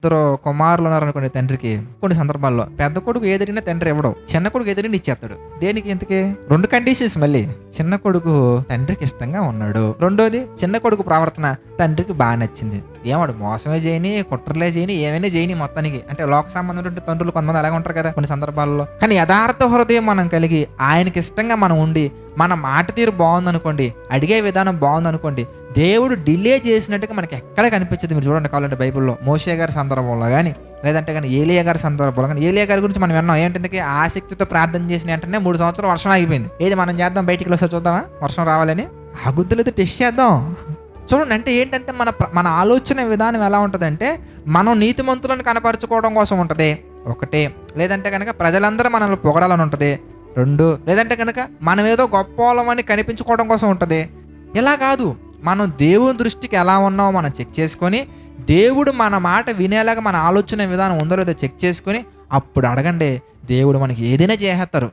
ఇద్దరు కుమారులు ఉన్నారనుకోండి తండ్రికి, కొన్ని సందర్భాల్లో పెద్ద కొడుకు ఏదడిగినా తండ్రి ఇవ్వడం, చిన్న కొడుకు ఏదడిగినా ఇచ్చేస్తాడు. దేనికి ఇంతకీ? 2 కండిషన్స్ మళ్ళీ. చిన్న కొడుకు తండ్రికి ఇష్టంగా ఉన్నాడు, రెండోది చిన్న కొడుకు ప్రవర్తన తండ్రికి బాగా నచ్చింది. ఏమాడు మోసమే చేయని, కుట్రలే చేయని, ఏమైనా చేయని మొత్తానికి. అంటే లోక సంబంధం తండ్రులు కొంతమంది అలాగే ఉంటారు కదా కొన్ని సందర్భాల్లో. కానీ యథార్థ హృదయం మనం కలిగి ఆయనకి ఇష్టంగా మనం ఉండి మన మాట తీరు బాగుందనుకోండి, అడిగే విధానం బాగుందనుకోండి, దేవుడు డిలే చేసినట్టుగా మనకి ఎక్కడ కనిపించదు. మీరు చూడండి కావాలంటే బైబిల్లో మోషే గారి సందర్భంలో కానీ, లేదంటే కానీ ఏలియా గారి సందర్భంలో కానీ. ఏలియా గారి గురించి మనం విన్నాం. ఏంటంటే ఆసక్తితో ప్రార్థన చేసిన వెంటనే 3 సంవత్సరాలు వర్షం ఆగిపోయింది. ఏది మనం చేద్దాం, బయటికి వస్తే చూద్దామా వర్షం రావాలని? ఆ గుద్దులతో టెస్ట్ చేద్దాం. చూడండి, అంటే ఏంటంటే మన ఆలోచన విధానం ఎలా ఉంటుందంటే, మనం నీతిమంతులను కనపరుచుకోవడం కోసం ఉంటుంది ఒకటి, లేదంటే కనుక ప్రజలందరూ మనల్ని పొగడాలని ఉంటుంది 2, లేదంటే కనుక మనం ఏదో గొప్ప వాళ్ళమని కనిపించుకోవడం కోసం ఉంటుంది. ఇలా కాదు, మనం దేవుని దృష్టికి ఎలా ఉన్నామో మనం చెక్ చేసుకొని, దేవుడు మన మాట వినేలాగా మన ఆలోచన విధానం ఉందో లేదో చెక్ చేసుకొని అప్పుడు అడగండి, దేవుడు మనకి ఏదైనా చేసేస్తారు.